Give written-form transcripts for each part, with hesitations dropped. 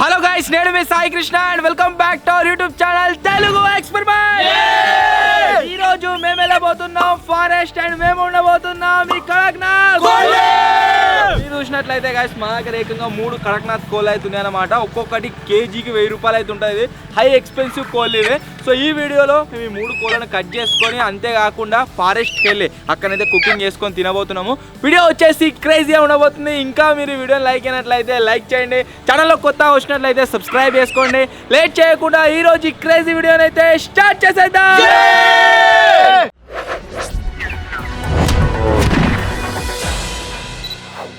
Hello guys, నేను మీ Sai Krishna and welcome back to our YouTube channel Telugu experiment. ఈ రోజు మేము వెళ్ళబోతున్నాం ఫారెస్ట్ అండ్ మేము ఉండబోతున్నాం ఈ కడక్నాథ్. మీరు చూసినట్లయితే గైస్ మా దగ్గర ఏకంగా 3 కడక్నాథ్ కోళ్ళు అయితే ఉన్నాయి అన్నమాట. ఒక్కొక్కటి కేజీకి 1000 రూపాయలు అయితే ఉంటుంది. హై ఎక్స్పెన్సివ్ కోళ్ళు ఇవి. సో ఈ వీడియోలో మేము ఈ 3 కోళ్ళను కట్ చేసుకొని అంతేకాకుండా ఫారెస్ట్కి వెళ్ళి అక్కడైతే కుకింగ్ చేసుకొని తినబోతున్నాము. వీడియో వచ్చేసి క్రేజీగా ఉండబోతుంది. ఇంకా మీరు ఈ వీడియోని లైక్ అయినట్లయితే లైక్ చేయండి, ఛానల్లో కొత్త వచ్చినట్లయితే సబ్స్క్రైబ్ చేసుకోండి. లేట్ చేయకుండా ఈ రోజు ఈ క్రేజీ వీడియోని అయితే స్టార్ట్ చేసేద్దాం.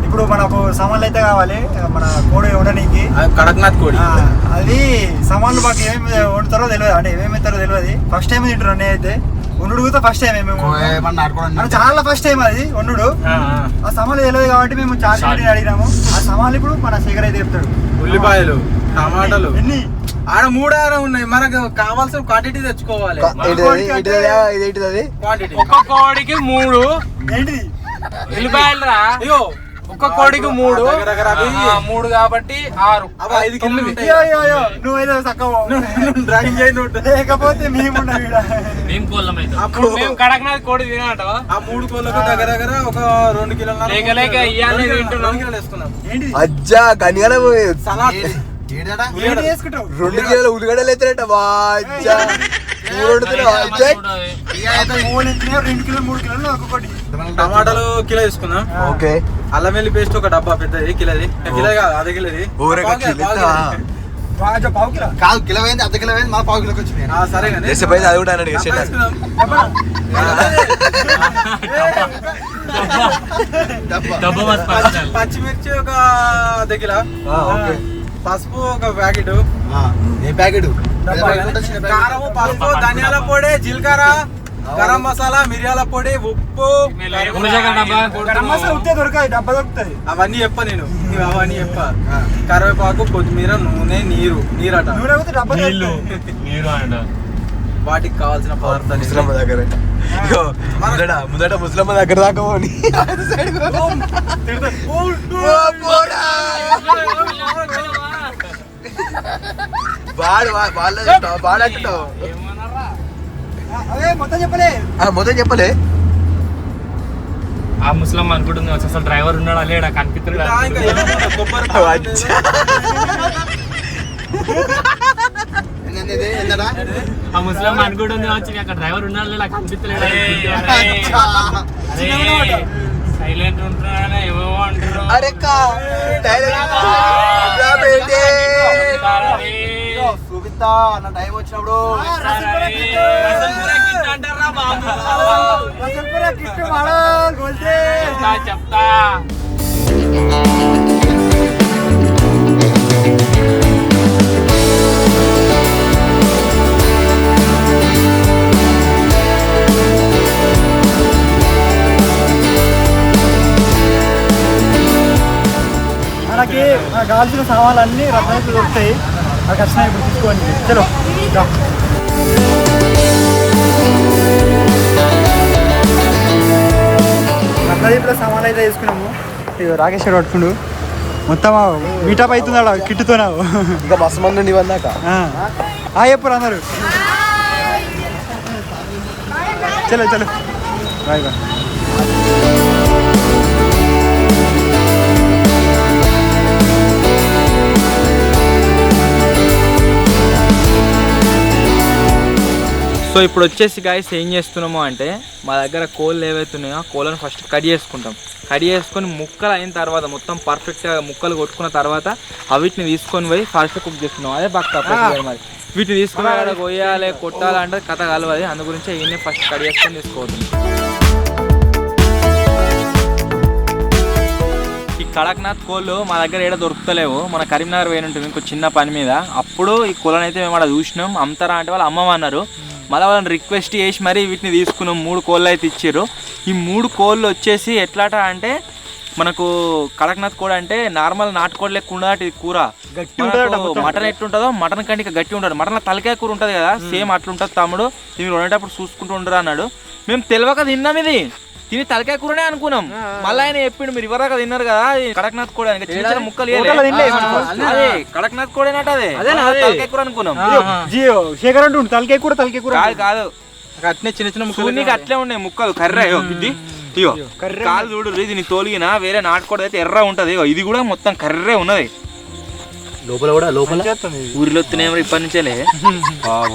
ఇప్పుడు మనకు సామాన్లు అయితే కావాలి, మన కోడి ఉండడానికి కడక్నాథ్ కోడి. అది సామాన్లు మాకు ఏమి వండుతారో తెలియదు, అంటే ఏమేమి ఇస్తారో తెలియదు. ఫస్ట్ టైం తింటారు అన్నీ అయితే వండుడు కూడా ఫస్ట్ టైం. మేము చాలా ఫస్ట్ టైం అది వండుడు. ఆ సామాన్లు తెలియదు కాబట్టి మేము చాలా అడిగినాము. ఆ సామాన్లు ఇప్పుడు మన శేఖర్ అయితే చెప్తాడు. ఉల్లిపాయలు, టమాటాలు ఎన్ని ఆడ 3 ఉన్నాయి. మనకు కావాల్సిన క్వాంటిటీ తెచ్చుకోవాలి. ఒక్క కోడికి 3 ఏంటిది ఉల్లిపాయలు రా. అయ్యో ఒక్క కోడికి 3 కాబట్టి 6. 5 కిలోలు నువ్వైతే చక్కగా డ్రాయింగ్ లేకపోతే మేము మేము కడక్నాథ్ కోడి తినట. ఆ 3 కోళ్ళకు దగ్గర ఒక 2 కిలోలు వేసుకున్నాం. ఏంటిది అజ్జా కనియాల సలాడ్ 2 కిలోల ఉల్లిగడ్డలు ఎత్తారట. 2 కిలో 3 కిలోలు ఒక్కొక్కటి. టమాటాలు కిలో తీసుకున్నాం. ఓకే, అల్లం వెల్లి పేస్ట్ ఒక డబ్బా పెద్దది, కిలోది. కిలో కాదు, అదే కిలోది. పావు కిలో కాదు, కిలో అయింది, అర్ధ కిలో అయింది, మా పావు కిలోకి వచ్చింది. సరే కానీ అది కూడా అన్నాడు. పచ్చిమిర్చి ఒక అర్ధ కిలో, పసుపు ఒక ప్యాకెట్. ఏ ప్యాకెట్? కారము, పసుపు, ధనియాల పొడి, జీలకర్ర, గరం మసాలా, మిరియాల పొడి, ఉప్పు, దొరకదు, డబ్బా దొరుకుతుంది. అవన్నీ చెప్ప నేను. అవన్నీ చెప్ప. కరివేపాకు, కొత్తిమీర, నూనె, నీరట. వాటికి కావాల్సిన పదార్థాలు ముసలమ్మ దగ్గర ముందట ముసలమ్మ దగ్గర దాకా పోని. మొత్తం చెప్పలే. మొత్తం చెప్పలే. ఆ ముస్లిం అనుకుంటుంది అసలు డ్రైవర్ ఉన్నాడా లేడా కనిపిస్తున్నాడు. ఆ ముస్లిం అనుకుంటుంది వచ్చి అక్కడ డ్రైవర్ ఉన్నాడు లేడా కనిపిస్తలేడా. సైలెంట్ ఉంటున్నా ఏమో అంటున్నాడు. చూపిస్తా అన్న టైం వచ్చినప్పుడు. చెప్తా మనకి కావాల్సిన సామాన్లు అన్ని రత్నాలు దొరుకుతాయి. అది ఖచ్చితంగా ఇప్పుడు తీసుకోండి. చలో రత్నదీపులో సామాన్లు అయితే తీసుకున్నాము. ఇక రాకేశ్వర్ పట్టుకుండు మొత్తం మీటప్ అవుతుంది అలా కిట్టుతో. ఇంకా మస్తు మంది ఉండి వన్నాక ఎప్పుడు అందరు చలో చలో బాయ్ బాయ్. సో ఇప్పుడు వచ్చేసి గాయస్ ఏం చేస్తున్నాము అంటే మా దగ్గర కోళ్ళు ఏవైతే ఉన్నాయో కోళ్ళను ఫస్ట్ కట్ చేసుకుంటాం. కట్ చేసుకొని ముక్కలు అయిన తర్వాత మొత్తం పర్ఫెక్ట్గా ముక్కలు కొట్టుకున్న తర్వాత వీటిని తీసుకొని పోయి ఫాస్ట్గా కుక్ చేస్తున్నాం. అదే పక్క మరి వీటిని తీసుకుని అక్కడ కొయ్యాలి కొట్టాలంటే కథ కలవది. అందు గురించి ఈయన ఫస్ట్ కట్ చేసుకొని తీసుకోవద్దు. ఈ కడక్నాథ్ కోళ్ళు మా దగ్గర ఏడ దొరుకుతలేవు. మన కరీంనగర్ పోయిన ఉంటుంది ఇంకో చిన్న పని మీద. అప్పుడు ఈ కోళ్ళని అయితే మేము అక్కడ చూసినాం. అమ్ముతారా అంటే వాళ్ళు అమ్మమన్నారు. మళ్ళీ వాళ్ళని రిక్వెస్ట్ చేసి మరీ వీటిని తీసుకున్నాం. 3 కోళ్ళు అయితే ఇచ్చారు. ఈ 3 కోళ్ళు వచ్చేసి ఎట్లాట అంటే మనకు కడక్నాథ్ కోడి అంటే నార్మల్ నాటుకోడి లెక్క ఉండదు. ఇది కూర గట్టి ఉంటుంది. మటన్ ఎట్లుంటుందో మటన్ కంటే ఇంకా గట్టి ఉంటుంది. మటన్లో తలకాయ కూర ఉంటుంది కదా, సేమ్ అట్లుంటుంది తమ్ముడు. మీరు వండేటప్పుడు చూసుకుంటూ ఉండరు అన్నాడు. మేము తెలియక తిన్నాం. ఇది తిని తలకాయ కూరనే అనుకున్నాం. మళ్ళీ ఆయన చెప్పిండు మీరు ఇవరాక తిన్నారు కదా కడక్నాథ్ కూడా చిన్న చిన్న ముక్కలు అదే కడక్నాథ్ కూడా అదే తలకాయ కూర అనుకున్నాం. శేఖర్ అంటుండు తలకాయ కూర కాదు అట్నే చిన్న చిన్న ముక్కలు నీకు అట్లే ఉన్నాయి ముక్కలు కర్ర ఇది ఇయో కాలు చూడు ఇది తోలిగిన వేరే నాటుకోవడం అయితే ఎర్ర ఉంటది. ఇది కూడా మొత్తం కర్రే ఉన్నది. లోపల కూడా లోపల ఊరిలో వస్తున్నాయి ఇప్పటి నుంచే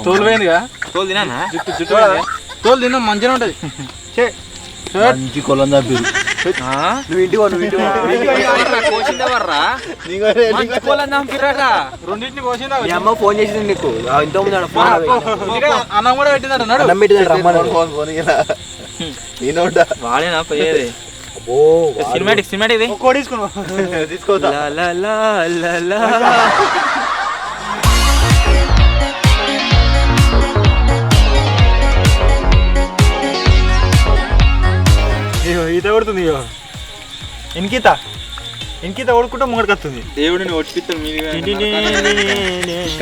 తోలు పోయిందిగా. తోలు తినా జుట్టు తోలు తిన్నా మంచిగా ఉంటది. మంచి కొలం తప్పిరు నువ్వు ఇంటికి రెండింటిని కోసిందా అమ్మ ఫోన్ చేసింది నీకు ఇంత ముందు అన్నం కూడా పెట్టిందట అన్నం పెట్టింది రమ్మని వాడేనా పోయేది సినిమాటిక్ తీసుకోవద్దా ఈత కొడుతుంది ఇంకిత ఓడుకుంటే ముంగడికి వస్తుంది. దేవుడిని ఒట్టిస్తాం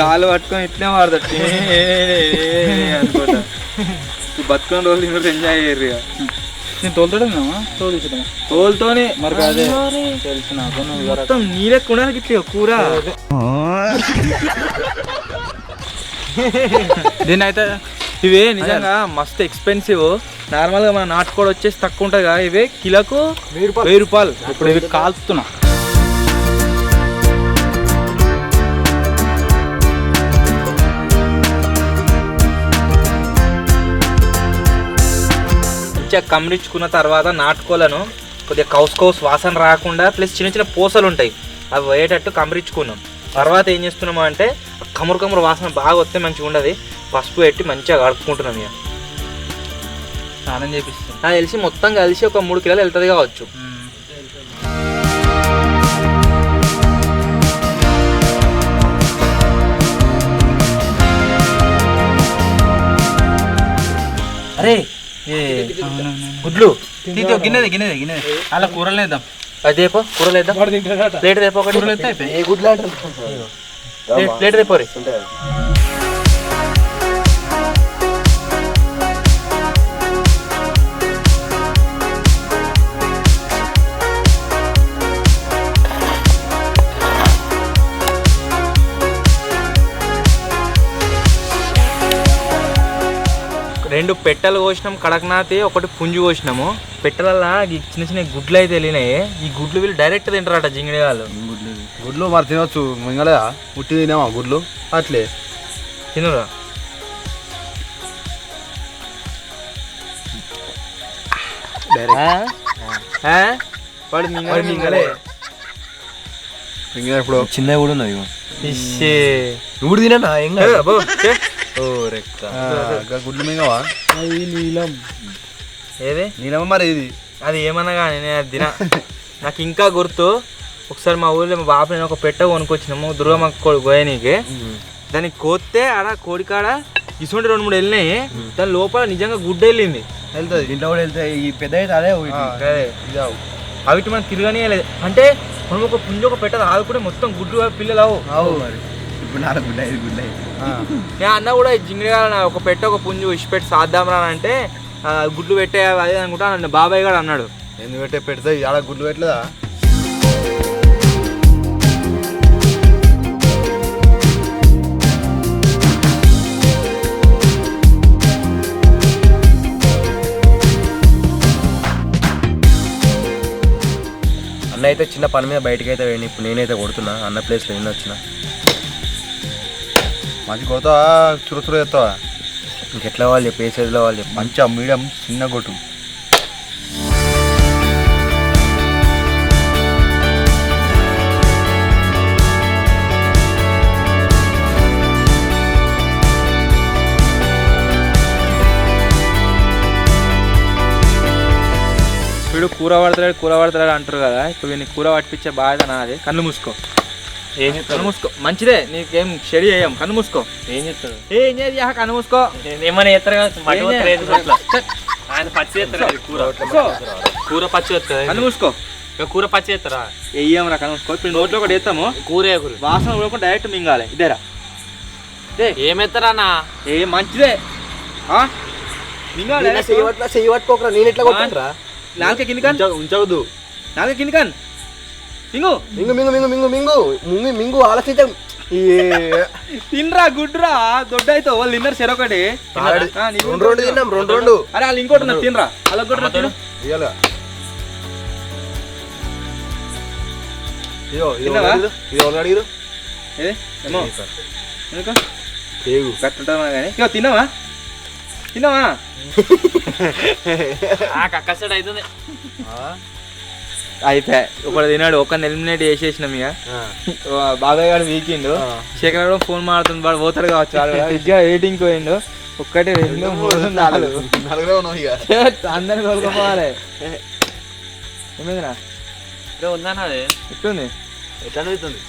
కాలు పట్టుకొని ఇట్లే వాడతాడు అనుకుంటా. బతుకున్న రోజులు ఇంకా ఎంజాయ్ అయ్యారు. నేను తోలుతాడేనా తోలుతోనే మరి అదే తెలుసు నాకు. మొత్తం నీళ్ళ కొనడానికి ఇట్లా కూర దీన్ని అయితే ఇవే నిజంగా మస్తు ఎక్స్పెన్సివ్. నార్మల్ గా మన నాటుకోడి వచ్చేసి తక్కువ ఉంటుంది కదా, ఇవే కిలోకు 1000 రూపాయలు. ఇప్పుడు ఇవి కాల్చుతున్నా. మంచిగా కమిరించుకున్న తర్వాత నాటుకోలను కొద్దిగా కౌస్ వాసన రాకుండా ప్లస్ చిన్న చిన్న పూసలు ఉంటాయి అవి పోయేటట్టు కమిరించుకున్నాం. తర్వాత ఏం చేస్తున్నాము అంటే కమురు వాసన బాగా వస్తే మంచిగా ఉండదు. పసుపు పెట్టి మంచిగా కడుపుకుంటున్నాం. ఇక స్నానం చేపిస్తాం. నాకు తెలిసి మొత్తం కలిసి ఒక 3 కిలోలు వెళ్తుంది కావచ్చు. అరే గుడ్లు గిన్నెది అలా కూరలు వేద్దాం. అదేపో కూరలు వేద్దాం. ప్లేట్ రేపు ఒకటి ప్లేట్ రేపు రే. రెండు పెట్టెలు కోసినాం కడక్నాథ్, ఒకటి పుంజు కోసినాము. పెట్టెలల్లా చిన్న చిన్న గుడ్లు అయితే వెళ్ళినాయి. ఈ గుడ్లు వీళ్ళు డైరెక్ట్ తింటారట జింగిడి వాళ్ళు. గుడ్లు మరి తినొచ్చు మింగలే ఉట్టి తినేవా గుడ్లు అట్లే తినరా. వాడు మింగలే ఇప్పుడు చిన్నవి కూడా ఉన్నది. నువ్వు తినా ఏం గుడ్లు మింగవా నీలం ఏది నీలమ మరి ఇది అది ఏమన్నా కానీ నేను అది తినా. నాకు ఇంకా గుర్తు ఒకసారి మా ఊళ్ళో మా బాబు నేను ఒక పెట్ట కొనుక్కొచ్చినాము దుర్గమ్మ గోయనీకి. దానికి కోస్తే ఆడ కోడికాడ ఇసుంటి 2-3 వెళ్ళినాయి. దాని లోపల నిజంగా గుడ్డ వెళ్ళింది. వెళ్తుంది ఇంట్లో కూడా వెళ్తాయి. ఈ పెద్ద అయితే అదే అవిటి మనం తిరగనే లేదు. అంటే మనం ఒక పుంజు ఒక పెట్ట ఆదుకుంటే మొత్తం గుడ్లు పిల్లలు అవు మరి ఇప్పుడు 4 గుడ్లు 5 గుడ్లు. నేను అన్న కూడా జింగిడిగా ఒక పెట్ట ఒక పుంజు ఇచ్చిపెట్టి సాద్దాంరా అంటే గుడ్లు పెట్టే అదే అనుకుంటా నన్ను బాబాయ్ గారు అన్నాడు. ఎందుకు పెట్టే పెడతాయి ఆడ గుడ్లు పెట్టలేదా. అన్న అయితే చిన్న పని మీద బయటకు అయితే వేయండి. ఇప్పుడు నేనైతే కొడుతున్నా అన్న ప్లేస్లో ఎన్ని వచ్చినా మంచి కొడతావా చురుచురు చేస్తావా ఇంకెట్లా వాళ్ళు చెప్పి ఏ సైజులో వాళ్ళు చెప్పి మంచిగా మీడియం చిన్న కొట్టు. వీడు కూర పడతాడు అంటారు కదా. ఇప్పుడు వీడిని కూర పట్టించే బాధ్యత నాది. కన్ను మూసుకో. ఏం చెప్తాను? కన్ను మూసుకో. మంచిదే నీకేం చెడి చేయం. కన్ను మూసుకో. ఏం చెప్తాడు? ఏం చేసి కన్ను మూసుకో. ఏమైనా చేస్తారు కూర పచ్చి వస్తుంది. కన్ను మూసుకో. కూర పచ్చి చేస్తారా? వెయ్యమరా కన్ను మూసుకో. ఇప్పుడు నోట్లో ఒకటి వేస్తాము. కూర వాసన కూడా డైరెక్ట్ మింగాలి. ఇదేరా ఏమెత్తారా అన్న? ఏ మంచిదే మింగాలి. చెయ్యి పట్టుకోకరా నేను ఎట్లా కొట్టారా నాలుక కింది కాన్ ఉంచవద్దు. నాలుక కింది కాన్ మింగు మింగు మింగు మింగు మింగు మింగు మింగు మింగు ఆలోచించం. తినరా గుడ్రా దొడ్డ అవుతావు వాళ్ళు తిన్నారు చెరొకటి రెండు తిన్నాం రెండు. అరే వాళ్ళు ఇంకోటి ఉన్నారు తినరా అలా కూడా తిను ఇయ్యాల. తిన్నావా? ఇది ఎవరు అడిగారు? ఏది ఏమో ఎందుకు పేగు కట్టుంటా కానీ ఇక తిన్నావా కక్కసైడ్ అవుతుంది అయిపోయా ఒకటి తిన్నాడు ఒక ఎలిమినేట్ చేసేసినాం ఇక బాబాయ్ గారు వీకిండు శేఖర్ గారు ఫోన్ మాడుతుంది వాడు పోతాడు కావచ్చు విద్యా ఎయిటింగ్ పోయిండు 1 2 3 4 అందరిని కోరుకోపోవాలి ఏమైందిరా ఉందన్నా ఎట్లుంది ఎట్లా అవుతుంది?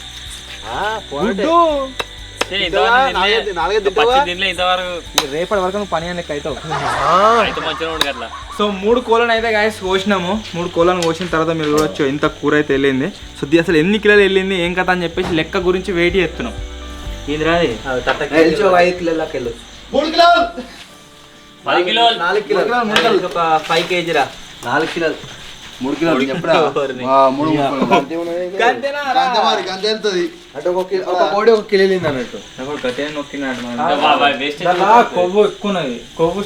రేపటి వరకు నువ్వు పని అనేది అవుతావు సో 3 కోళ్ళను అయితే గాయస్ కోసినాము 3 కోళ్ళను కోసిన తర్వాత మీరు చూడొచ్చు ఇంత కూర అయితే వెళ్ళింది సో అసలు ఎన్ని కిలోలు వెళ్ళింది ఏం కథ అని చెప్పేసి లెక్క గురించి వెయిట్ చేస్తున్నాం ఏంది రాది 5 కిలోలకి వెళ్ళు. 10 కిలోలు 4 కిలోలు ఒక 5 kg రా 4 కిలోలు 3 కిలోలు చెప్పరా 3 అంటే ఒక కోడి 1 కిలో వెళ్ళింది అన్నట్టు. కొవ్వు ఎక్కున్నది కొవ్వు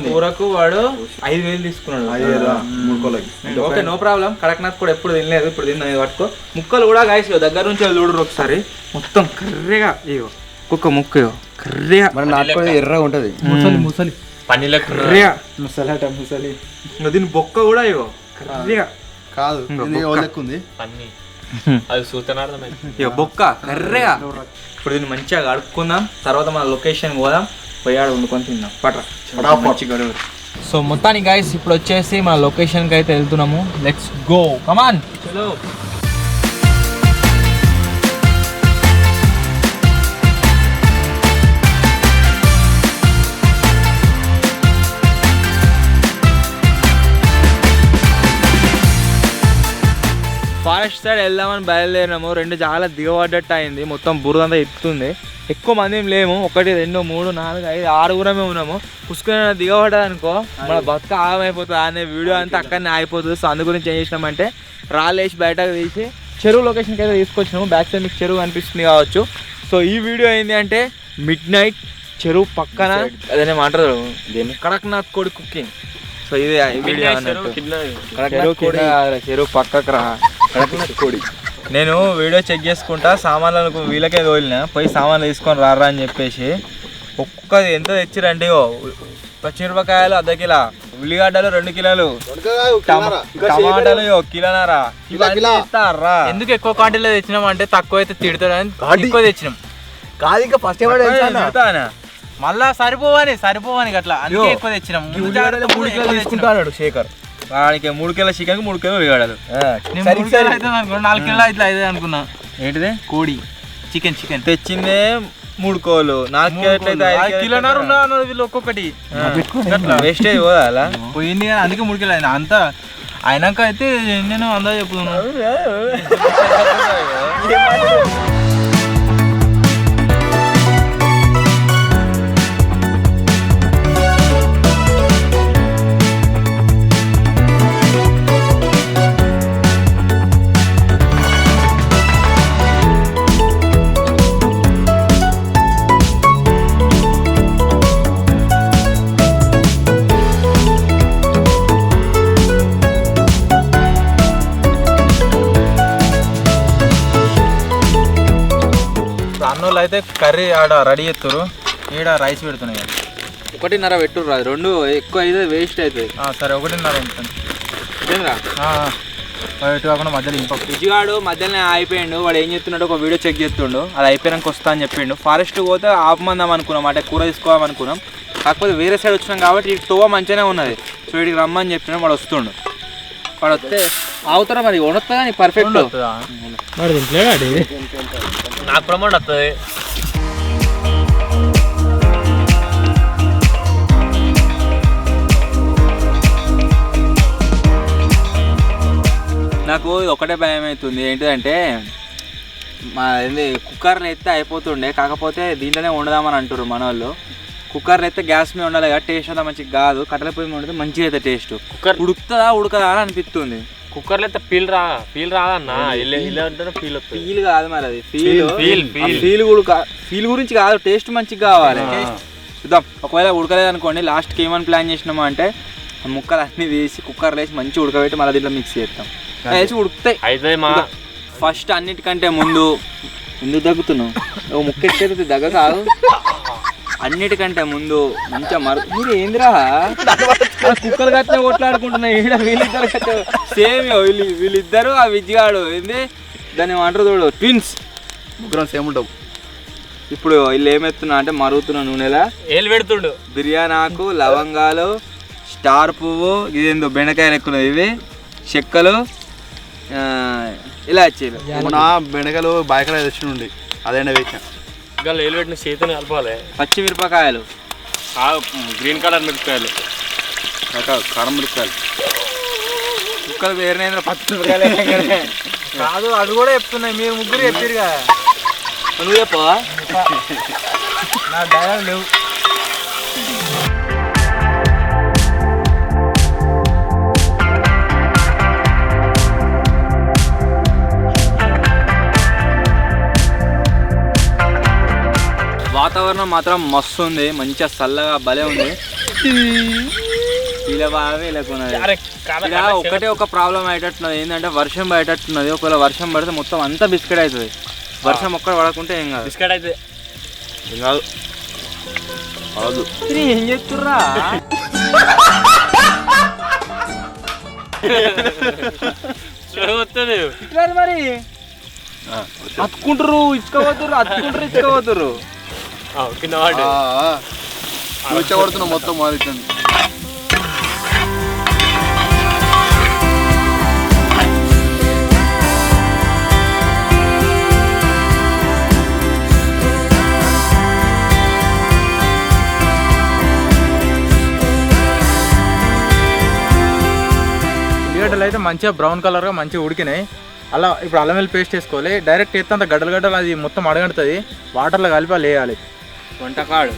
కూరకు వాడు 5,000 తీసుకున్నాడు 3 కోళ్ళకి. ఓకే నో ప్రాబ్లం కడక్నాథ్ కూడా ఎప్పుడు తినలేదు ఇప్పుడు తిన్నది పట్టుకో ముక్కలు కూడా గాయస్ దగ్గర నుంచి చూడరు ఒకసారి మొత్తం కర్రెగా ఇగో ఒక్కొక్క ముక్క ఇగో కర్రెగా మన నాటుకోడి ఎర్రగా ఉంటది ముసలి పన్నీలకు కర్రెగా ముసలి ఇంకా దీని బొక్క కూడా ఇగో కర్రెగా కాదు ఇది ఓలెక్కు ఉంది పన్నీ అది చూస్తున్నాడు ఇక బొక్క కర్రెగా ఇప్పుడు దీన్ని మంచిగా కడుక్కుందాం తర్వాత మన లొకేషన్ పోదాం పోయాడు వండుకొని తిందాం పట్రా సో మొత్తానికి గైస్ ఇప్పుడు వచ్చేసి మన లొకేషన్కి అయితే వెళ్తున్నాము లెట్స్ గో కమాన్ చలో ఫారెస్ట్ సైడ్ వెళ్దామని బయలుదేరినాము 2 చాలా దిగబడ్డట్టు అయింది మొత్తం బురదంతా ఎత్తుంది ఎక్కువ మంది ఏం లేము 1 2 3 4 5 6 ఉన్నాము పుష్కర దిగబడ్డది అనుకో మన బతుక ఆగమైపోతుంది అనే వీడియో అంతా అక్కడనే అయిపోతుంది సో అందు గురించి ఏం చేసినామంటే రాళ్ళేసి బయటకు తీసి చెరువు లొకేషన్కి అయితే తీసుకొచ్చినాము బ్యాక్ సైడ్ మీకు చెరువు కనిపిస్తుంది కావచ్చు సో ఈ వీడియో ఏంటి అంటే మిడ్ నైట్ చెరువు పక్కన అదే మాట్లాడు దీన్ని కడక్నాథ్ కోడి కుకింగ్ సో ఇదే వీడియో చెరువు పక్కకు రా కడక్నాథ్ కోడి నేను వీడియో చెక్ చేసుకుంటా సామాన్లకు వీళ్ళకే తోలినా పోయి సామాన్లు తీసుకొని రారా అని చెప్పేసి ఒక్కది ఎంత తెచ్చిరండి పచ్చిమిరపకాయలు 1/2 కిలో ఉల్లిగడ్డలు 2 కిలోలు టమాటాలు 1 కిలోనారా ఇస్తారా ఎందుకు ఎక్కువ క్వాంటిటీలో తెచ్చినాం అంటే తక్కువ అయితే తిడతాడని ఎక్కువ తెచ్చినాం కాదు ఇంకా ఫస్ట్ మళ్ళా సరిపోవని అట్లా అందుకే ఎక్కువ తెచ్చినాం 3 కిలోలు తీసుకుంటాడు శేఖర్ వాడికి 3 కిలోల చికెన్ 3 కిలోలు ఉల్లిగడ్డలు 4 కిలోలు అయితే అనుకున్నా 4 కిలోలు అయితే అనుకున్నా ఏంటిదే కోడి చికెన్ తెచ్చిందే 3 కోళ్ళు 4 కిలోలు అయితే కిలోన్నర ఉన్నా వీళ్ళు ఒక్కొక్కటి వేస్టేజ్ పోదా అలా పోయింది అందుకే 3 కిలో అయినా అంతా అయినాక అయితే నేను అందా చెప్తున్నాను అన్నోళ్ళు అయితే కర్రీ ఆడ రెడీ చేస్తారు ఈడ రైస్ పెడుతున్నాయి 1.5 పెట్టుర్రు అది 2 ఎక్కువ అయితే వేస్ట్ అవుతుంది సరే 1.5 ఉంటుంది ఇటు కాకుండా మధ్యలో ఇంప విజయగాడు మధ్యలోనే అయిపోయిండు వాడు ఏం చెప్తున్నాడు ఒక వీడియో చెక్ చేస్తుండు అది అయిపోయాక వస్తా అని చెప్పిండు ఫారెస్ట్ పోతే ఆపమందాం అనుకున్నాం అంటే కూర తీసుకోవాం అనుకున్నాం కాకపోతే వేరే సైడ్ వచ్చినాం కాబట్టి ఇటు తోవ మంచిగానే ఉన్నది సో ఇటుకి రమ్మని చెప్పినా వాడు వస్తుండు వాడు వస్తే అవుతారా మరి వడొస్తా కానీ పర్ఫెక్ట్ మరి తింటలేడు నాకు ప్రమోట్ వస్తుంది నాకు ఒకటే భయం అవుతుంది ఏంటిదంటే మా ఏంది కుక్కర్ని ఎత్తే అయిపోతుండే కాకపోతే దీంట్లోనే వండుదామని అంటారు మన వాళ్ళు కుక్కర్ అయితే గ్యాస్ మీద ఉండాలి కదా, టేస్ట్ అంతా మంచిగా కాదు. కట్టెల పొయ్యి మీద ఉంటే మంచిగా అయితే టేస్ట్. కుక్కర్ ఉడుకుతుందా ఉడకదా అని అనిపిస్తుంది. కుక్కర్లో అయితే ఫీల్ రాదన్న, ఫీల్ వస్తుంది. ఫీల్ కాదు మరి, అది Feel. ఫీల్ గురించి కాదు, టేస్ట్ మంచిగా కావాలి. చూద్దాం, ఒకవేళ ఉడకలేదు అనుకోండి, లాస్ట్కి ఏమని ప్లాన్ చేసినామా అంటే ముక్కలు అన్నీ తీసి కుక్కర్లో వేసి మంచిగా ఉడకబెట్టి మళ్ళీ దీంట్లో మిక్స్ చేస్తాం, వేసి ఉడుకుతాయి. అయితే మా ఫస్ట్ అన్నిటికంటే ముందు ఎందుకు దగ్గుతున్నావు? ఓ ముక్క ఎక్కేది దగ్గ కాదు. అన్నిటికంటే ముందు మంచిగా మీరు ఏందిరా కుక్కలు కట్టిన కొట్లాడుకుంటున్నాయి ఈడ, వీళ్ళిద్దరు సేమ్ వీళ్ళిద్దరు ఆ విజ్జిగాడు ఏంది దాన్ని ఏమంటారు చూడు, ట్విన్స్, ముగ్గురం సేమ్ ఉంటావు. ఇప్పుడు వీళ్ళు ఏమెత్తున్నా అంటే మరుగుతున్న నూనెలా ఏలు పెడుతుండు, బిర్యానాకు, లవంగాలు, స్టార్ పువ్వు, ఇదేందో బెండకాయలు ఎక్కువ, ఇవి చెక్కలు, ఇలాచీలు. నా బెండకాయలు బాయకడ తెచ్చి అదైనా వేసాం. ఇంకా ఏలు పెట్టిన చేతిని కలపాలి. పచ్చిమిరపకాయలు, గ్రీన్ కలర్ మిరపకాయలు, కారం మిరపకాయలు, కుక్కలు వేరే పచ్చిమిరపకాయలు కాదు, అది కూడా చెప్తున్నాయి, మీరు ముగ్గురు చెప్పారుగా. నువ్వు చెప్పవా? నా డైలాగ్ లేవు. వాతావరణం మాత్రం మస్తు ఉంది, మంచిగా చల్లగా భలే ఉంది. ఇలా బాగా ఇలా ఒకటే ఒక ప్రాబ్లం అయ్యేటట్టున్నది, ఏంటంటే వర్షం పడేటట్టున్నది. ఒకవేళ వర్షం పడితే మొత్తం అంతా బిస్కెట్ అవుతుంది. వర్షం ఒక్కడ పడకుంటే ఏం కాదు. బిస్కెట్ అయితే ఏం కాదు. ఏం చెప్తుర్రా? వస్తుంది మరి అతుకుంటారు ఇచ్చుకోవతురు కింద వాడు కూర్చోబడుతున్నావు మొత్తం మారిపోయింది. ఉల్లిగడ్డలు అయితే మంచిగా బ్రౌన్ కలర్గా మంచిగా ఉడికినాయి. అలా ఇప్పుడు అల్లం వెల్లుల్లి పేస్ట్ వేసుకోవాలి. డైరెక్ట్ వేస్తే అంత గడ్డలు అది మొత్తం అడగడుతుంది, వాటర్లో కలిపి వేయాలి. వంటకాడు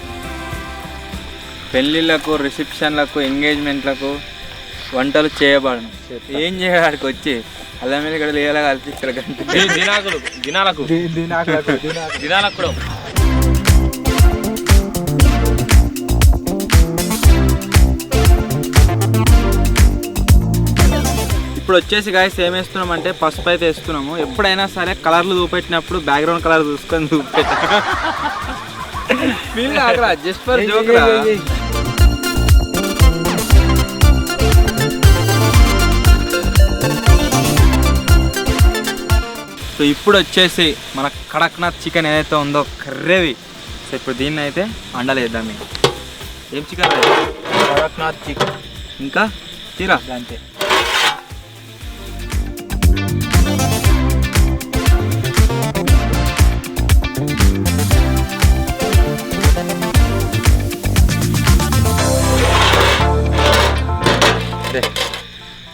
పెళ్ళిళ్ళకు, రిసెప్షన్లకు, ఎంగేజ్మెంట్లకు వంటలు చేయబడను. ఏం చేయడానికి వచ్చి అల్లం వెల్లిగడ్డలు వేయాలి కలిపి ఇక్కడ దినాలకు కూడా ఇప్పుడు వచ్చేసి గాయస్ ఏం వేస్తున్నాం అంటే పసుపు అయితే వేస్తున్నాము. ఎప్పుడైనా సరే కలర్లు చూపెట్టినప్పుడు బ్యాక్గ్రౌండ్ కలర్ చూసుకొని చూపెట్టా. జస్ట్ ఫర్ జోక్ రా. సో ఇప్పుడు వచ్చేసి మన కడక్నాథ్ చికెన్ ఏదైతే ఉందో కర్రేవి. సో ఇప్పుడు దీన్ని అయితే అండలేద్దాం. మీకు ఏం చికెన్? కడక్నాథ్ చికెన్. ఇంకా తీరా అంతే.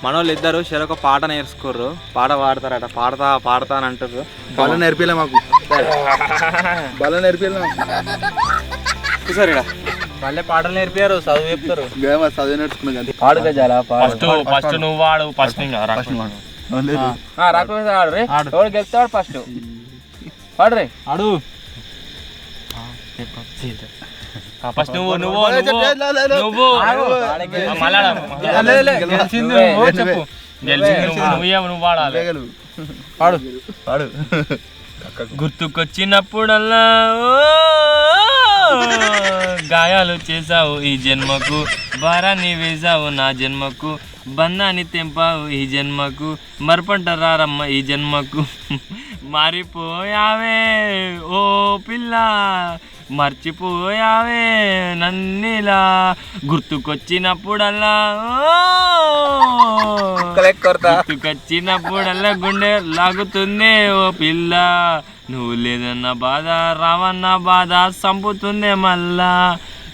మనోళ్ళు ఇద్దరు చెరొక పాట నేర్చుకోర్రు, పాట పాడతారట. పాడతా అని అంటారు. బలం నేర్పిలే మాకు, బలం నేర్పిలే సరే వాళ్ళే పాటలు నేర్పారు, చదువు చెప్తారు. చదివి నేర్చుకున్నాం కదా. పాడు గజాలా ఫస్ట్ నువ్వు వాడు, ఫస్ట్ రాకపోతే ఆడు రే, ఎవరు గెలుస్తాడు ఫస్ట్ పాడు రే. ఆడు ఫస్ట్ నువ్వు వాడాలి. పాడు పాడు. గుర్తుకొచ్చినప్పుడల్లా గాయాలు చేసావు ఈ జన్మకు, భారాన్ని వేసావు నా జన్మకు, బంధాన్ని తెంపావు ఈ జన్మకు, మరపంటారమ్మ ఈ జన్మకు, మారిపోయావే ఓ పిల్ల, మర్చిపోయావే నన్నిలా, గుర్తుకొచ్చినప్పుడల్లా గుర్తుకొచ్చినప్పుడల్లా గుండె లాగుతుంది ఓ పిల్ల, నువ్వు లేదన్న బాధ రావన్న బాధ సంపుతుందే మళ్ళా,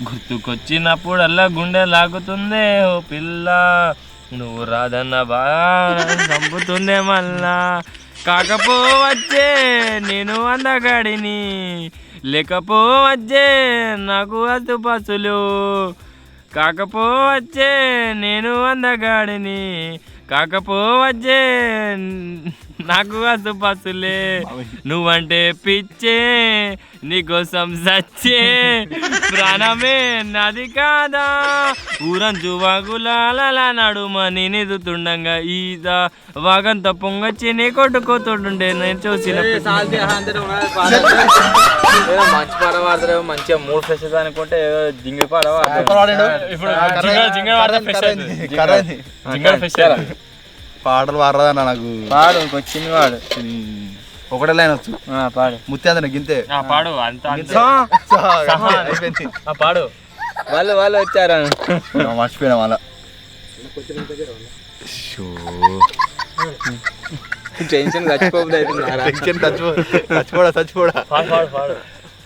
గుర్తుకొచ్చినప్పుడల్లా గుండె లాగుతుందే ఓ పిల్ల, నువ్వు రాదన్న బాధ సంపుతుందే మళ్ళా, కాకపోవచ్చే నేను అందగాడిని, లేకపోవచ్చే నాకు అతుపసులు, కాకపోవచ్చే నేను అందగాడిని, కాకపోవచ్చే నాకు అసుపసులే, నువ్వంటే పిచ్చే నీకోసం సచ్చే ప్రాణమే నాది కాదా, ఊరంచు వాగులాల నడుమని నిదుతుండగా ఈద వాగంత పొంగచ్చి నీ కొట్టుకోతుండే నేను చూసిన మంచి పాట పాడతారు మంచిగా మూడు ఫ్రెష్ అనుకుంటే జింగిడి పాట పాటలు పాడరాదన్న నాకు. పాడు వచ్చింది వాడు ఒకటే లైన్ వచ్చు. పాడు ముత్యాంత గింతే పాడు అంత అయిపోయింది. పాడు వాళ్ళు వచ్చారు మర్చిపోయినా వాళ్ళ టెన్షన్ చచ్చిపోడా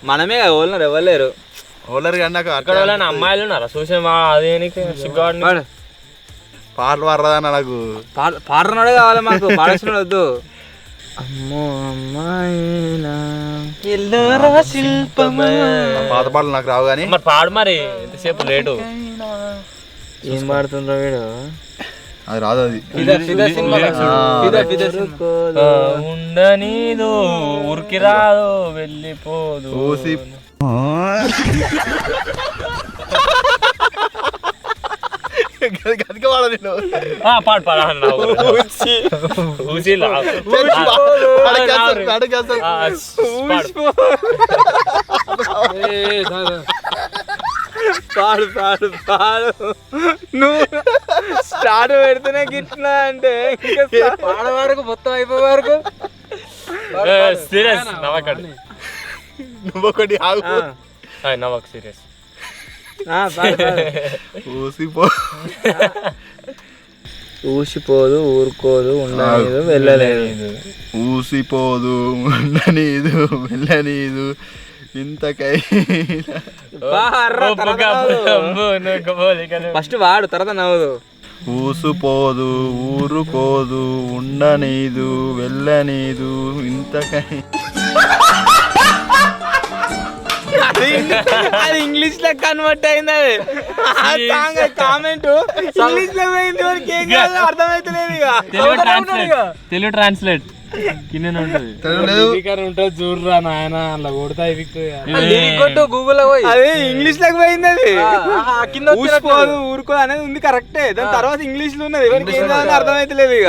మనమే కదా ఓనర్ ఎవరు లేరు. ఓలర్ కానీ నాకు అక్కడ వాళ్ళని అమ్మాయిలు ఉన్నారా చూసిన అదే సిగ్గాడు పాటలు పాడరాదన్న నాకు. పాడుతున్నాడే కావాలి మాకు, పాడాల్సిన వద్దు. అమ్మో అమ్మాయినా శిల్పమా. పాత పాటలు నాకు రావు కానీ మరి పాడు మరి ఎంతసేపు లేటు ఏం పాడుతుండ్రో వీడు. అది రాదు. అది ఉండనీదు ఉరికి రాదు వెళ్ళిపోదు ఊసి గదిగా వాడ నేను పాడు పాడు ఊసి పాడు పాడు పాడు. నువ్వు స్టార్ట్ పెడితేనే గిట్లా అంటే పాడ వరకు మొత్తం అయిపోయే వరకు సీరియస్ నవ్వకండి. నువ్వు ఒకటి ఆగు. నవ్వకు సీరియస్. ఊసిపోదు ఊరుకోదు ఉండలేదు వెళ్ళలేదు. ఊసిపోదు ఉండనీదు వెళ్ళనీదు ఇంతకై. ఫస్ట్ వాడు తర్వాత నవ్వదు. ఊసిపోదు ఊరుకోదు ఉండనీదు వెళ్ళనీదు ఇంతకై. అది ఇంగ్లీష్ లో కన్వర్ట్ అయింది. అది కామెంట్ ఇంగ్లీష్ లో పోయింది, తెలుగు ట్రాన్స్లేట్ కింద ఉంటుంది. చూడరా నాయన అలా కొడతా గూగుల్ లో పోయి అది ఇంగ్లీష్ లోకి పోయింది. అది కింద ఊరుకోదు అనేది ఉంది కరెక్టే, దాని తర్వాత ఇంగ్లీష్ లో ఉన్నది అర్థమైతలేదు. ఇక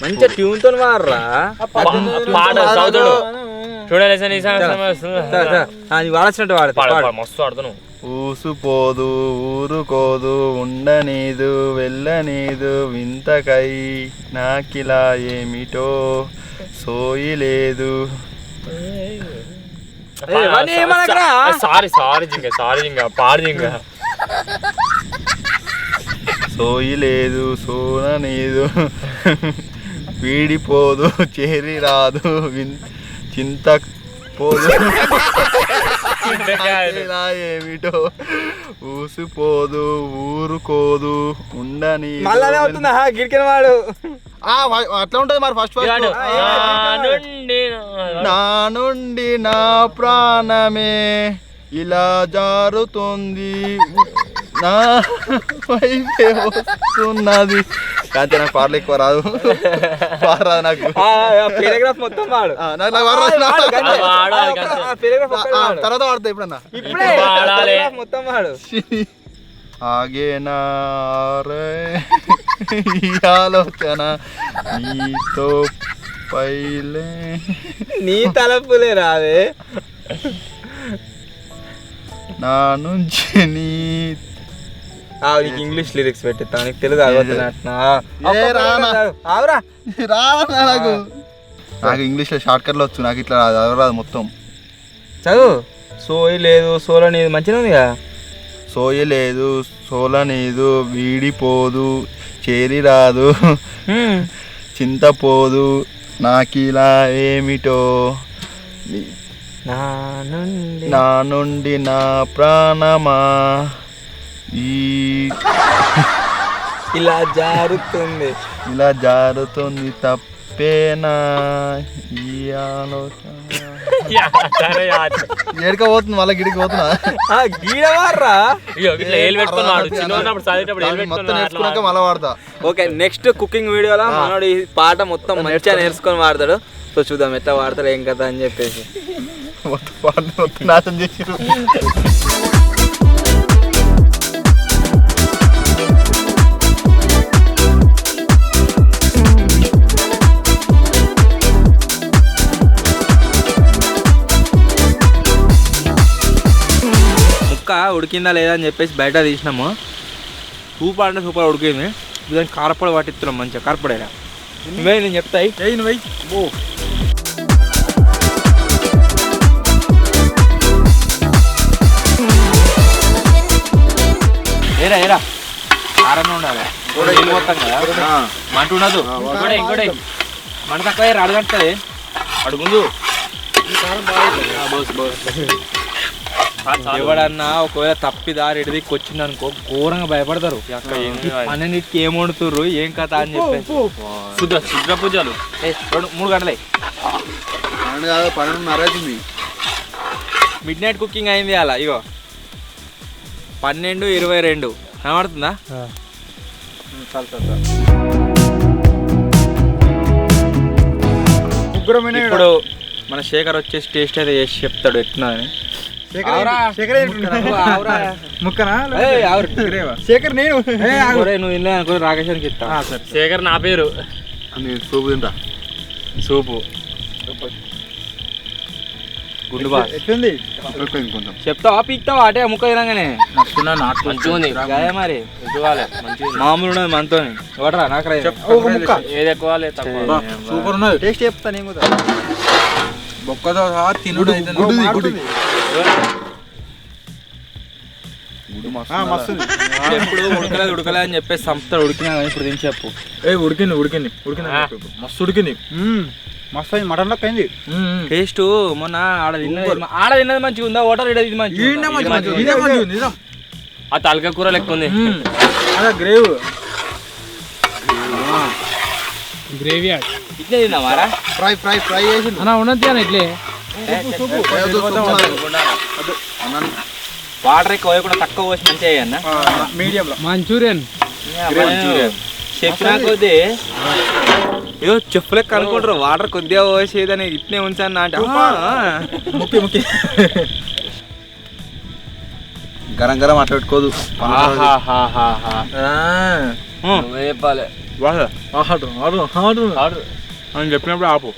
మంచిగా ట్యూన్ తో మారరా వాడచ్చినట్టు వాడు మస్తు ఆడుతున్నావు. ఊసుపోదు ఊరుకోదు ఉండనీదు వెళ్ళనీదు వింతకై నాకిలా ఏమిటో సోయి లేదు. సారీ సారీ జింగ సారీ జింగ పాడు జింగ. సోయి లేదు సోననీదు వీడిపోదు చేరి రాదు చింత పోదు ఇలా ఏమిటో ఊసిపోదు ఊరుకోదు ఉండని. గిరికిన వాడు అట్లా ఉంటది మరి. ఫస్ట్ నా నుండి నా ప్రాణమే ఇలా జారుతుంది నా వైపే వస్తున్నది. కానీ నాకు పాటలు ఎక్కువ రాదు, పాడరాదు నాకు. మొత్తం వాడు తర్వాత వాడతా ఎప్పుడన్నా. మొత్తం వాడు ఆగేనా ఆలోచన నీతో పైలే నీ తలపులే రావే నా నుంచి నీ. నీకు ఇంగ్లీష్ లిరిక్స్ పెట్టిస్తా, నీకు తెలుగు నాకు ఇంగ్లీష్లో షార్ట్ కట్లో వచ్చు, నాకు ఇట్లా రాదు మొత్తం. చదువు. సోయి లేదు సోల నీదు మంచిగా ఉందిగా. సోయి లేదు సోల నీదు వీడిపోదు చేరి రాదు చింతపోదు నాకిలా ఏమిటో నా నుండి నా ప్రాణమా ఇలా జారుతుంది తప్ప అయిపోయినా ఈ ఆలోచన ఏడుక పోతుంది మళ్ళీ గిడికి పోతున్నా గీడవారా. ఇట్లా ఏలు పెట్టుకుని వాడు చిన్న ఉన్నప్పుడు చదివేటప్పుడు ఏలు మొత్తం నేర్చుకున్నాక మళ్ళీ వాడతా. ఓకే, నెక్స్ట్ కుకింగ్ వీడియోలో మనోడు ఈ పాట మొత్తం మంచిగా నేర్చుకొని వాడతాడు. సో చూద్దాం ఎట్లా వాడతాడు ఏం కదా అని చెప్పేసి. మొత్తం నాశనం చేసిరు. ముక్క ఉడికిందా లేదా అని చెప్పేసి బయట తీసినాము. సూపర్ అంటే సూపర్ ఉడికింది. దానికి కారపొడి పట్టిస్తున్నాం మంచిగా. కారపొడేలా నువ్వే నేను చెప్తాయి నువ్వు ఏరా ఏరా కారంగా ఉండాలి. పోతాం కదా మంట ఉండదు. ఇంకోటి మంట తక్కువ అడగంటుంది అడుగుందు. ఎవడన్నా ఒకవేళ తప్పిదారి ఎడిదికి వచ్చింది అనుకో ఘోరంగా భయపడతారు. అన్నిటికి ఏం వండుతుర్రు ఏం కథ అని చెప్పేసి. శుద్ర పూజలు 3 గంటలే 12:30 అవుతుంది. మిడ్ నైట్ కుకింగ్ అయింది అలా. ఇగో 12:22 కనబడుతుందా? ఇప్పుడు మన శేఖర్ వచ్చేసి టేస్ట్ అయితే చేసి చెప్తాడు ఎట్లా అని. శేఖర్ నేను నువ్వు ఇల్లే అనుకో రాకేశానికి ఇస్తా. శేఖర్ నా పేరు. నేను సూపు తింటా. సూపు గుండు బా ఎట్లుంది కొంచెం చెప్తావా పీక్తావా అటే ముక్క తినగానే గాయ మరి మామూలు ఉన్నది మనతో ఎవడరా నాకు ఏది ఎక్కువ లేదు తక్కువ. సూపర్ ఉన్నది. టేస్ట్ చెప్తాను ఏమో బొక్కతో సహా తినుడు అయితే ఇప్పుడు ఉడకలేదు అని చెప్పేసి సంస్థలు ఉడికినా కానీ ఇప్పుడు తిని చెప్పు. ఉడికింది మస్తు ఉడికింది. మస్తు అయింది. మటన్ లెక్క అయింది టేస్ట్. మొన్న ఆడ తిన్నది మంచిగా ఉందా? హోటల్ ఇది మంచిగా. ఆ తలకాయ కూర లెక్క ఉంది. గ్రేవీ ఇట్లే తిన్నావారా? ఫ్రై చేసి ఉన్నది ఇట్లే. వాటర్ ఎక్కువ వేయకుండా తక్కువ పోసి మంచిగా అయ్యన్న. మీడియంలో మంచూరియన్ చెప్పినా కొద్ది ఏదో చెప్పు లెక్క అనుకుంటారు. వాటర్ కొద్దిగా పోసేదని ఇట్నే ఉంచాను అంటే ముఖ్య గరం గరం అట్లా పెట్టుకోదు. చెప్పాలి అని చెప్పినప్పుడు ఆపు.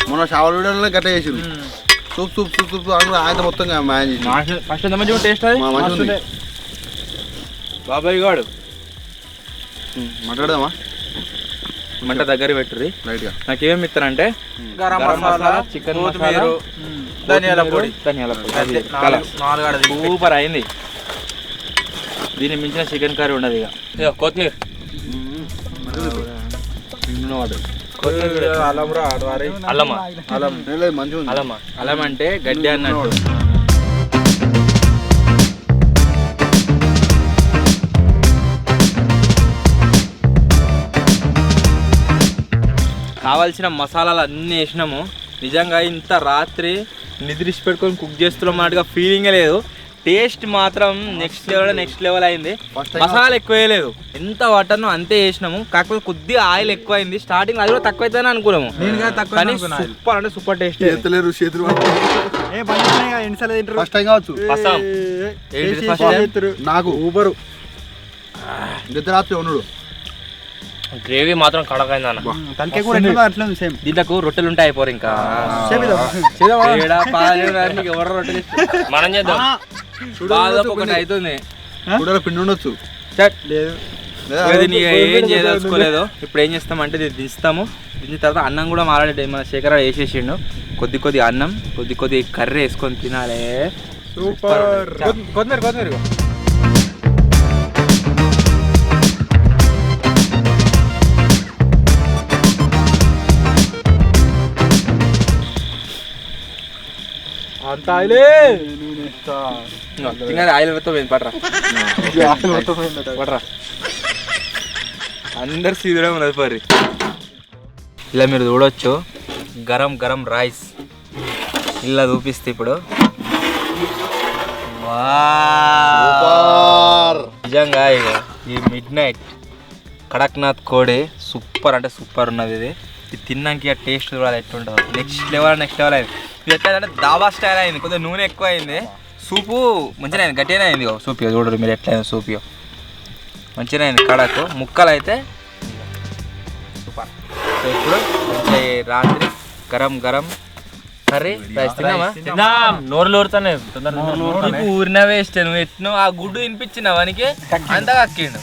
మన షావల్ వీడియోలో గట్ట చేసిరు. సూప్ సూప్ సూప్ సూప్ ఆయన మొత్తం ఫస్ట్ ఎంత మంచిగా టేస్ట్ అది బాబాయ్ గాడు. మాట్లాడదామా? మంట దగ్గర పెట్టుర్రి. రైట్గా నాకేమేమి ఇస్తానంటే గరం మసాలా, చికెన్ కొత్తిమీర, ధనియాల పొడి. సూపర్ అయింది. దీన్ని మించిన చికెన్ కర్రీ ఉండదు ఇక. కొత్తిమీర అల్లమా మంచిగా ఉంది. అల్లమా అల్లం అంటే గడ్డి అన్నట్టు. కావాల్సిన మసాలాలు అన్నీ వేసినాము. నిజంగా ఇంత రాత్రి నిద్రిసి పెట్టుకొని కుక్ చేస్తున్నాం అన్నట్టుగా ఫీలింగే లేదు. టేస్ట్ మాత్రం నెక్స్ట్ లెవెల్ అయింది. మసాలా ఎక్కువ వేయలేదు, ఎంత వాటర్ను అంతే వేసినాము. కాకపోతే కొద్దిగా ఆయిల్ ఎక్కువ అయింది స్టార్టింగ్. అది కూడా తక్కువ అవుతుందని అనుకున్నాము, కానీ సూపర్ అంటే సూపర్ టేస్ట్. చేతులు ఫస్ట్ టైం కావచ్చు. నాకు ఊపరు రాత్రి ఉన్నాడు. గ్రేవీ మాత్రం కడకైంది అన్న. తలకే కూడా ఎట్లా అట్లా ఉంది సేమ్. దీంట్లో రొట్టెలు ఉంటాయి అయిపోరు ఇంకా. ఎవరు రొట్టెలు మనం చేద్దాం. ఒకటి అవుతుంది పిండి ఉండొచ్చు. ఏం చేయదలుచుకోలేదు. ఇప్పుడు ఏం చేస్తామంటే దీన్ని దించుతాము. దించిన తర్వాత అన్నం కూడా మారాలి. మన శేఖర్ వేసేసిండు. కొద్ది అన్నం, కొద్ది కర్రీ వేసుకొని తినాలి. సూపర్. కొత్తిమీర అంత ఆయిలే ఇంకా ఆయిల్ మొత్తం పోయింది పట్రా పట్రా అందరు సీదుడే ఉన్నది పర్రి. ఇలా మీరు చూడొచ్చు గరం గరం రైస్ ఇలా చూపిస్తే ఇప్పుడు నిజంగా ఇక ఈ మిడ్ నైట్ కడక్నాథ్ కోడి సూపర్ అంటే సూపర్ ఉన్నది. ఇది తిన్నాక టేస్ట్ కూడా ఎట్లుంటుందో నెక్స్ట్ లెవెల్ అయింది. ఇది ఎట్లా అంటే దాబా స్టైల్ అయింది, కొద్దిగా నూనె ఎక్కువ అయింది. సూపు మంచిగా అయింది, గట్టిగానే అయింది. సూప్ చూడరు మీరు ఎట్లా అయింది సూప్ మంచిగా అయింది. కడకు ముక్కలు అయితే సూపర్. సో ఇప్పుడు రాత్రి గరం గరం కర్రీ రైస్ తిన్నామా? నోరులు ఊరుతానే ఊరిన వేస్ట్. నువ్వు ఎట్ను ఆ గుడ్డు వినిపించిన వానికి అంతగా అక్కిండు.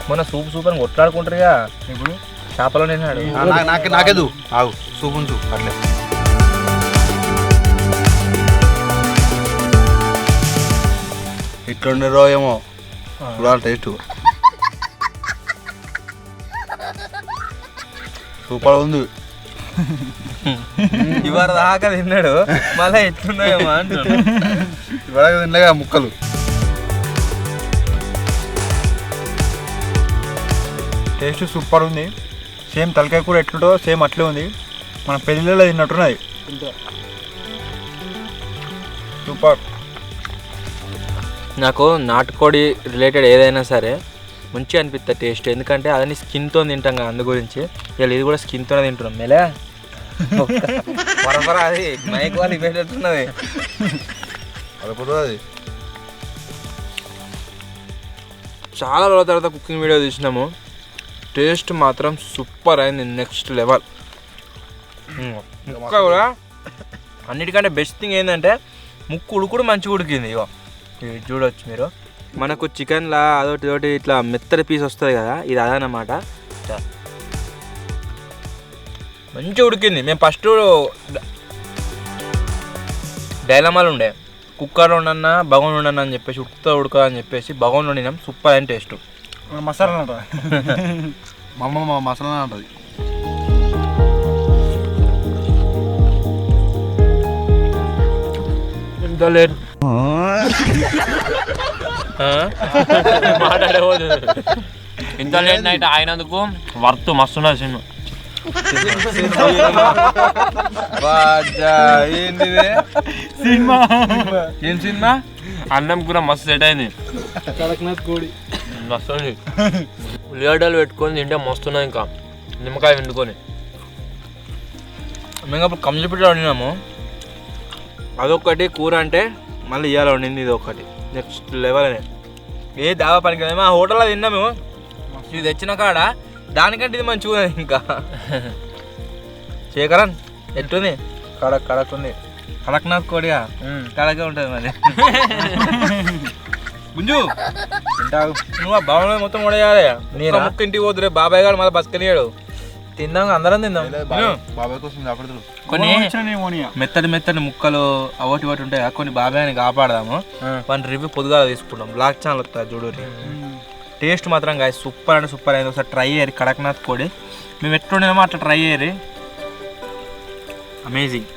మొన్న సూప్ సూప్ అని కొట్లాడుకుంటారుగా, ఇప్పుడు చేపలో తిన్నాడు. నాకేదు ఆగు సూపు ఉంచు అట్లే. ఇట్లుండరో ఏమో చూడాలి టేస్ట్. సూపర్ ఉంది. ఇవాళ దాకా తిన్నాడు, మళ్ళీ ఎట్లున్నాయేమో అంటున్నాడు. ఇవాళ తినలేగా ముక్కలు. టేస్ట్ సూపర్ ఉంది. సేమ్ తలకాయ కూర ఎట్లుంటో సేమ్ అట్లే ఉంది. మన పెళ్ళిళ్ళలో తిన్నట్టున్నది. సూపర్. నాకు నాటుకోడి రిలేటెడ్ ఏదైనా సరే మంచిగా అనిపిస్తుంది టేస్ట్, ఎందుకంటే అదని స్కిన్తో తింటాం కదా, అందు గురించి. ఇలా ఇది కూడా స్కిన్తోనే తింటున్నాం. మేలే పరపర అది మైక్ వాళ్ళు పెట్టేట్టున్నది. అది చాలా రోజుల తర్వాత కుకింగ్ వీడియో తీసినాము. టేస్ట్ మాత్రం సూపర్ అయింది, నెక్స్ట్ లెవెల్. ముక్క కూడా అన్నిటికంటే బెస్ట్ థింగ్ ఏంటంటే ముక్కు ఉడుకుడు మంచిగా ఉడికింది. ఇగో ఇది చూడవచ్చు మీరు. మనకు చికెన్లా అదొకటి ఇదొకటి ఇట్లా మెత్తడి పీస్ వస్తుంది కదా, ఇది అదనమాట. మంచిగా ఉడికింది. మేము ఫస్ట్ డైలమాలు ఉండే కుక్కర్లో ఉండన్నా బగోన్ ఉండన్నా అని చెప్పేసి ఉడకదా అని చెప్పేసి బగోన్ వండినాం. సూపర్ అయిన టేస్ట్. మసాలా అంట మా అమ్మ మసాలా అంటది. ఇంత లేట్ మాట్లాడేపోదు. ఇంత లేట్ నైట్ అయినందుకు వర్త్ మస్తున్నది సినిమా. ఏం సినిమా? అన్నం కూర మస్తు సెట్ అయింది. కడక్నాథ్ కోడి మస్తు ఉల్లిగడ్డలు పెట్టుకొని తింటే మస్తున్నాయి. ఇంకా నిమ్మకాయ వండుకొని మేము అప్పుడు కంప్లీట్ వండినాము. అదొకటి కూర అంటే మళ్ళీ ఇవాళ వండింది ఇది ఒకటి నెక్స్ట్ లెవెల్. అనే ఏ దావా పనికి మా హోటల్లో తిన్నాము. ఇది తెచ్చిన కాడ దానికంటే ఇది మంచిగా ఉన్నది. ఇంకా శేఖరన్ ఎట్టుంది? కడక్ ఉంది. కడక్నాథ్ కోడిగా కడకే ఉంటుంది మరి. గుంజు నువ్వు ఆ భవనం మొత్తం కొడేయాలి. నేను ముక్క ఇంటికి పోతురే బాబాయ్ గారు మళ్ళీ బస్కెళ్ళాడు. తిందాం అందరం తిందాం. బాబాయ్ కోసం అప్పుడు కొన్ని మెత్తడి మెత్తడి ముక్కలు అవటి ఒకటి ఉంటాయి, కొన్ని బాబాయ్ని కాపాడదాము. వాటి రివ్యూ పొద్దుగాల తీసుకుంటాం. బ్లాక్ ఛానల్ వస్తుంది చూడు. టేస్ట్ మాత్రం గాయ సూపర్ అంటే సూపర్ అయింది. ఒకసారి ట్రై అయ్యారు కడక్నాథ్ కోడి. మేము ఎట్లుండేమో అట్లా ట్రై అయ్యారు. అమేజింగ్.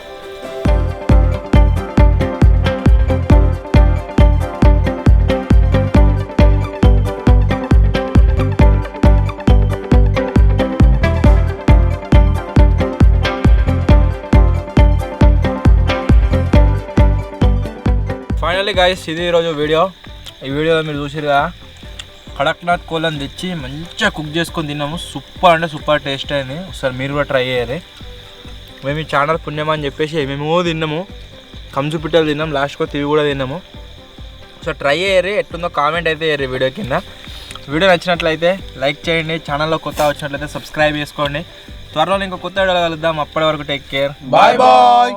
ఫైనల్లీ గైస్ ఇది ఈరోజు వీడియో. ఈ వీడియోలో మీరు చూసిరుగా కడక్నాథ్ కోళ్ళని తెచ్చి మంచిగా కుక్ చేసుకొని తిన్నాము. సూపర్ అంటే సూపర్ టేస్ట్ అయింది. ఒకసారి మీరు కూడా ట్రై అయ్యారు. మేము ఈ ఛానల్ పుణ్యమా అని చెప్పేసి మేము తిన్నాము. కంచు పిట్టలు తిన్నాం, లాస్ట్కి తిరిగి కూడా తిన్నాము. సో ట్రై అయ్యారు. ఎట్లుందో కామెంట్ అయితే అయ్యారు వీడియో కింద. వీడియో నచ్చినట్లయితే లైక్ చేయండి. ఛానల్లో కొత్త వచ్చినట్లయితే సబ్స్క్రైబ్ చేసుకోండి. త్వరలో ఇంకో కొత్త వీడియోలో కలుద్దాం. అప్పటి వరకు టేక్ కేర్. Bye bye.